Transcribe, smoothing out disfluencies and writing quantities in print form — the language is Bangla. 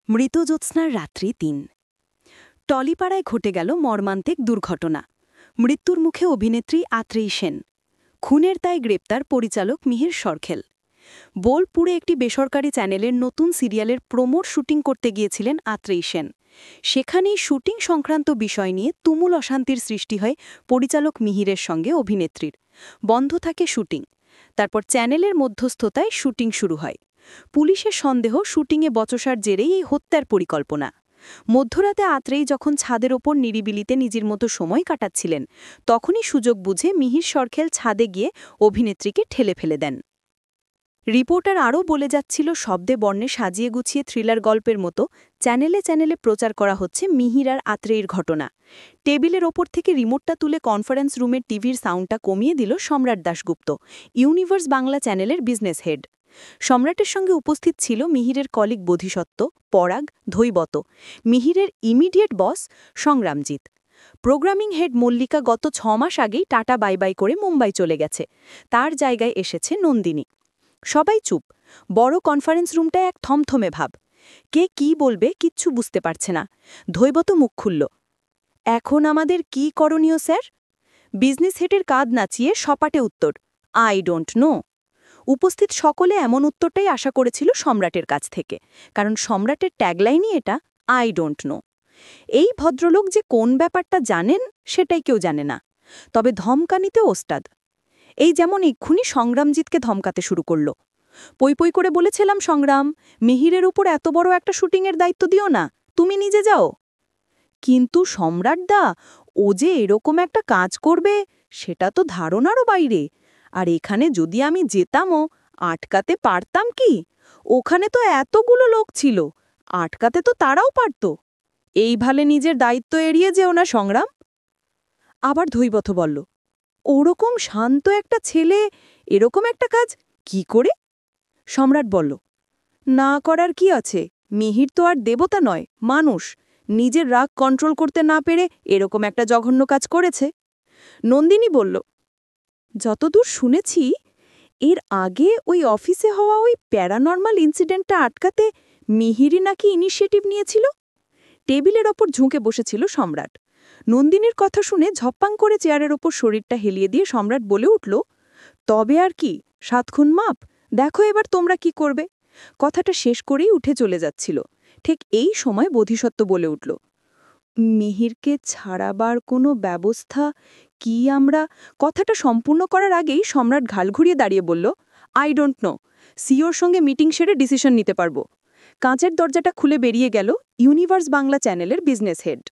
মৃত জ্যোৎস্নার রাত্রি ৩। টলিপাড়ায় ঘটে গেল মর্মান্তিক দুর্ঘটনা। মৃত্যুর মুখে অভিনেত্রী আত্রেয়ী সেন। খুনের দায়ে গ্রেপ্তার পরিচালক মিহির সরখেল। বোলপুরে একটি বেসরকারি চ্যানেলের নতুন সিরিয়ালের প্রোমোর শুটিং করতে গিয়েছিলেন আত্রেয়ী সেন। সেখানেই শুটিং সংক্রান্ত বিষয় নিয়ে তুমুল অশান্তির সৃষ্টি হয় পরিচালক মিহিরের সঙ্গে অভিনেত্রীর। বন্ধ থাকে শুটিং। তারপর চ্যানেলের মধ্যস্থতায় শুটিং শুরু হয়। পুলিশের সন্দেহ শুটিংয়ে বচসার জেরেই এই হত্যার পরিকল্পনা। মধ্যরাতে আত্রেয়ী যখন ছাদের ওপর নিরিবিলিতে নিজের মতো সময় কাটাচ্ছিলেন, তখনই সুযোগ বুঝে মিহির সরখেল ছাদে গিয়ে অভিনেত্রীকে ঠেলে ফেলে দেন। রিপোর্টার আরও বলে যাচ্ছিল, শব্দে বর্ণে সাজিয়ে গুছিয়ে থ্রিলার গল্পের মতো চ্যানেলে চ্যানেলে প্রচার করা হচ্ছে মিহির আর আত্রেয়ীর ঘটনা। টেবিলের ওপর থেকে রিমোটটা তুলে কনফারেন্স রুমের টিভির সাউন্ডটা কমিয়ে দিল সম্রাট দাশগুপ্ত, ইউনিভার্স বাংলা চ্যানেলের বিজনেস হেড। সম্রাটের সঙ্গে উপস্থিত ছিল মিহিরের কলিগ বোধিসত্ত্ব, পরাগ, ধৈবত, মিহিরের immediate boss Sangramjit. Programming head Mallika গত ৬ মাস আগেই টাটা বাই বাই করে মুম্বাই চলে গেছে। তার জায়গায় এসেছে নন্দিনী। সবাই চুপ। বড় কনফারেন্স রুমটায় এক থমথমে ভাব। কে কি বলবে কিচ্ছু বুঝতে পারছে না। ধৈবত মুখ খুলল। এখন আমাদের কি করণীয় স্যার? বিজনেস হেডের কাঁধ নাচিয়ে সপাটে উত্তর, আই ডোন্ট নো। উপস্থিত সকলে এমন উত্তরটাই আশা করেছিল সম্রাটের কাছ থেকে, কারণ সম্রাটের ট্যাগলাইনই এটা, আই ডোন্ট নো। এই ভদ্রলোক যে কোন ব্যাপারটা জানেন সেটাই কেউ জানে না, তবে ধমকানিতে ওস্তাদ। এই যেমন এক্ষুনি সংগ্রামজিৎকে ধমকাতে শুরু করল। পই পই করে বলেছিলাম, সংগ্রাম, মিহিরের উপর এত বড় একটা শুটিংয়ের দায়িত্ব দিও না, তুমি নিজে যাও। কিন্তু সম্রাটদা, ও যে এরকম একটা কাজ করবে সেটা তো ধারণারও বাইরে। আর এখানে যদি আমি যেতামও, আটকাতে পারতাম কি? ওখানে তো এতগুলো লোক ছিল, আটকাতে তো তারাও পারত। এইভাবে নিজের দায়িত্ব এড়িয়ে যেও না সংগ্রাম। আবার ধৈবত বলল, ওরকম শান্ত একটা ছেলে এরকম একটা কাজ কি করে? সম্রাট বলল, না করার কি আছে, মিহির তো আর দেবতা নয়, মানুষ। নিজের রাগ কন্ট্রোল করতে না পেরে এরকম একটা জঘন্য কাজ করেছে। নন্দিনী বলল, যতদূর শুনেছি এর আগে ওই অফিসে হওয়া ওই প্যারানর্মাল ইনসিডেন্টটা আটকাতে মিহিরই নাকি ইনিশিয়েটিভ নিয়েছিল। টেবিলের ওপর ঝুঁকে বসেছিল সম্রাট। নন্দিনীর কথা শুনে ঝপ্পাং করে চেয়ারের ওপর শরীরটা হেলিয়ে দিয়ে সম্রাট বলে উঠল, তবে আর কি, ৭ খুন মাপ, দেখো এবার তোমরা কি করবে। কথাটা শেষ করেই উঠে চলে যাচ্ছিল। ঠিক এই সময় বোধিসত্ত্ব বলে উঠল, মিহিরকে ছাড়াবার কোনো ব্যবস্থা কি আমরা? কথাটা সম্পূর্ণ করার আগেই সম্রাট ঘাল ঘুরিয়ে দাঁড়িয়ে বলল, আই ডোন্ট নো, সিওর সঙ্গে মিটিং সেরে ডিসিশন নিতে পারবো। কাঁচের দরজাটা খুলে বেরিয়ে গেল ইউনিভার্স বাংলা চ্যানেলের বিজনেস হেড।